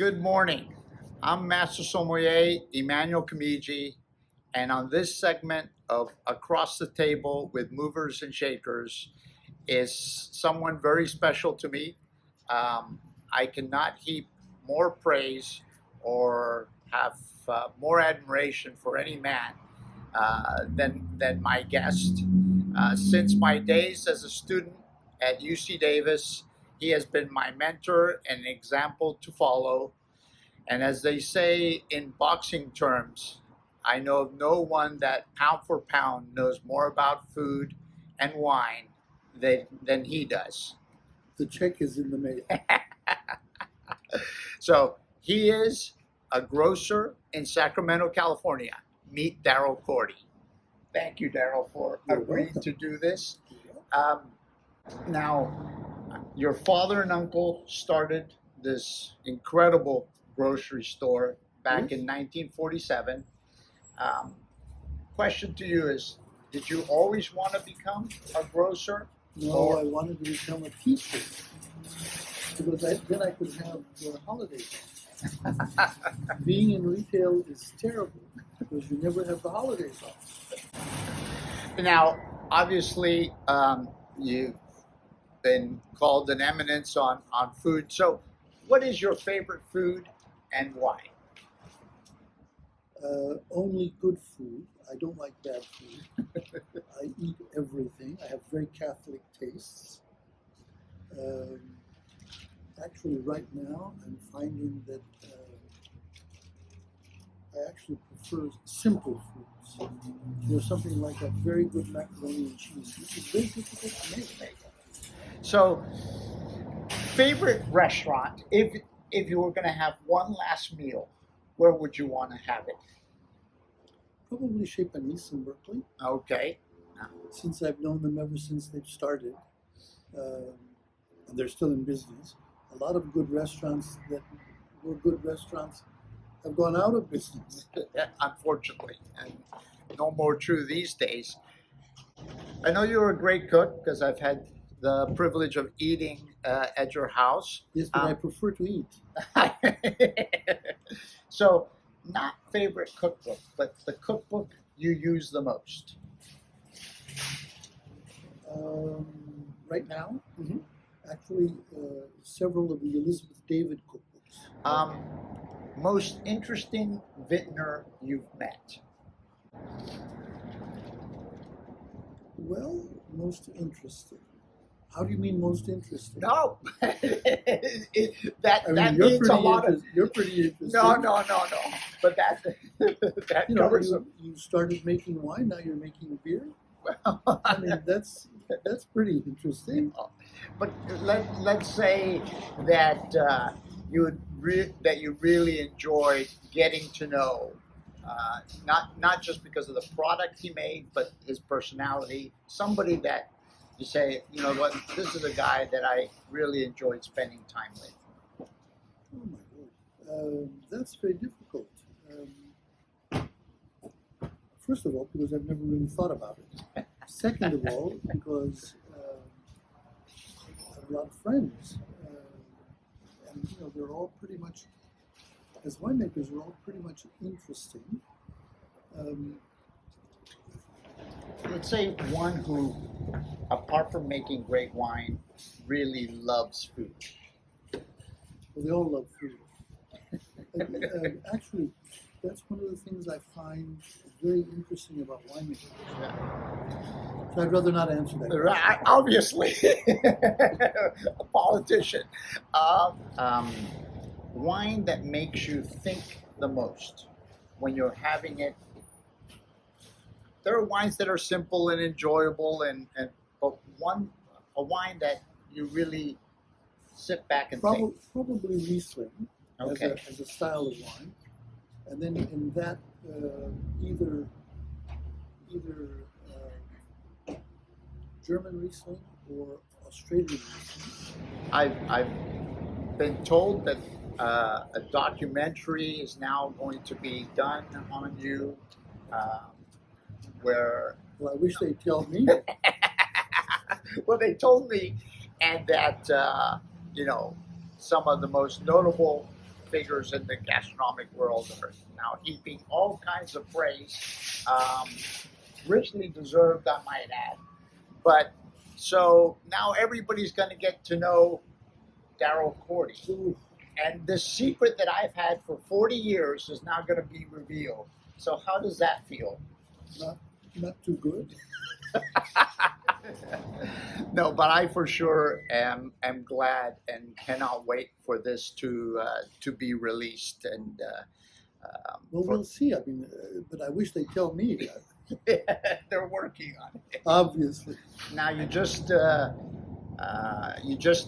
Good morning. I'm Master Sommelier Emmanuel Camigi, and on this segment of Across the Table with Movers and Shakers is someone very special to me. I cannot heap more praise or have more admiration for any man than my guest. Since my days as a student at UC Davis, he has been my mentor and an example to follow. And as they say in boxing terms, I know of no one that pound for pound knows more about food and wine than he does. The check is in the mail. So he is a grocer in Sacramento, California. Meet Darrell Corti. Thank you, Darrell, for You're agreeing welcome. to do this. Now, your father and uncle started this incredible grocery store back in 1947. Question to you is, did you always want to become a grocer? No, I wanted to become a teacher because then I could have holidays. Being in retail is terrible because you never have the holidays off. Now, obviously, you've been called an eminence on food. So, what is your favorite food and why? Only good food. I don't like bad food. I eat everything. I have very Catholic tastes. Actually, right now, I'm finding that I actually prefer simple foods. There's something like a very good macaroni and cheese, which is very difficult to make. So, favorite restaurant, if you were going to have one last meal, where would you want to have it? Probably Chez Panisse in Berkeley, Okay. since I've known them ever since they've started, and they're still in business. A lot of good restaurants that were good restaurants have gone out of business. Unfortunately, and no more true these days. I know you're a great cook because I've had the privilege of eating at your house. Yes, but I prefer to eat. So, not favorite cookbook, but the cookbook you use the most. Right now, actually, several of the Elizabeth David cookbooks. Most interesting vintner you've met. Well, most interesting. How do you mean most interesting? No, that I mean, that you're means a lot of. you're pretty interesting. No. But that You know, covers you started making wine. Now you're making beer. them. I mean, that's pretty interesting. But let's say that you really enjoyed getting to know, not just because of the product he made, but his personality. Somebody that you say, you know what, this is a guy that I really enjoyed spending time with. Oh my God, that's very difficult. First of all, because I've never really thought about it. Second of all, because I have a lot of friends, and you know, they're all pretty much, as winemakers, they're all pretty much interesting. Let's say one who, apart from making great wine, really loves food. Well, they all love food. Actually, that's one of the things I find very interesting about winemaking. So I'd rather not answer that question. Right, obviously, a politician. Wine that makes you think the most when you're having it. There are wines that are simple and enjoyable, but a wine that you really sit back and think. Probably Riesling Okay. as a style of wine, and then in that either German Riesling or Australian Riesling. I've been told that a documentary is now going to be done on you, where. Well, I wish they'd tell me. Well, they told me, and that some of the most notable figures in the gastronomic world are now heaping all kinds of praise, richly deserved, I might add. But so now everybody's going to get to know Darrell Corti. Ooh, And the secret that I've had for 40 years is now going to be revealed. So how does that feel? not too good. No, but I for sure am glad and cannot wait for this to be released. And Well, we'll see. I mean, but I wish they'd tell me. they're working on it. Obviously. Now you just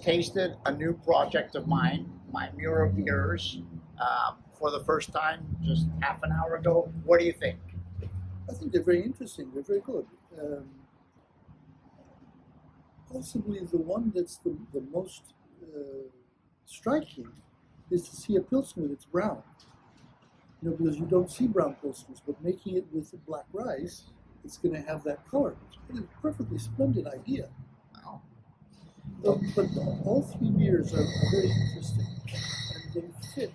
tasted a new project of mine, my Mura beers, for the first time just half an hour ago. What do you think? I think they're very interesting. They're very good. Possibly the one that's the most striking is to see a Pilsner that's brown. You know, because you don't see brown Pilsners, but making it with black rice, it's going to have that color. It's a perfectly splendid idea. Wow. But all three beers are very interesting, and they fit.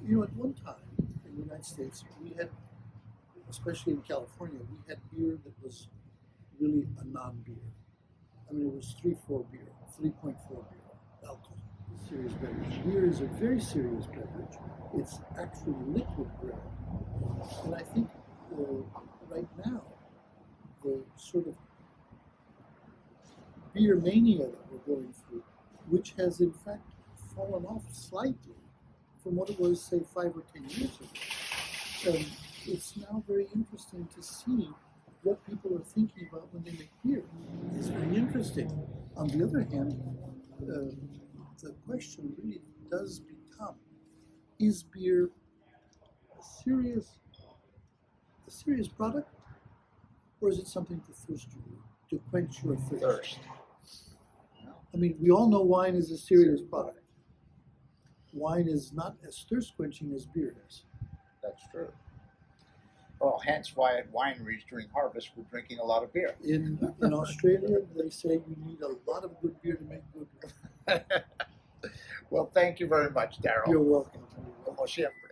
You know, at one time in the United States, we had, especially in California, we had beer that was really a non-beer. I mean, it was 3.4 beer, 3.4 beer alcohol, serious beverage. Beer is a very serious beverage. It's actually liquid beer, and I think right now the sort of beer mania that we're going through, which has in fact fallen off slightly from what it was, say, 5 or 10 years ago. It's now very interesting to see what people are thinking about when they make beer. It's very interesting. On the other hand, the question really does become, is beer a serious product, or is it something to thirst you, to quench your thirst? I mean, we all know wine is a serious product. Wine is not as thirst quenching as beer is. That's true. Well, hence why at wineries during harvest we're drinking a lot of beer. In Australia, they say you need a lot of good beer to make good wine. Well, thank you very much, Darrell. You're welcome. Como siempre.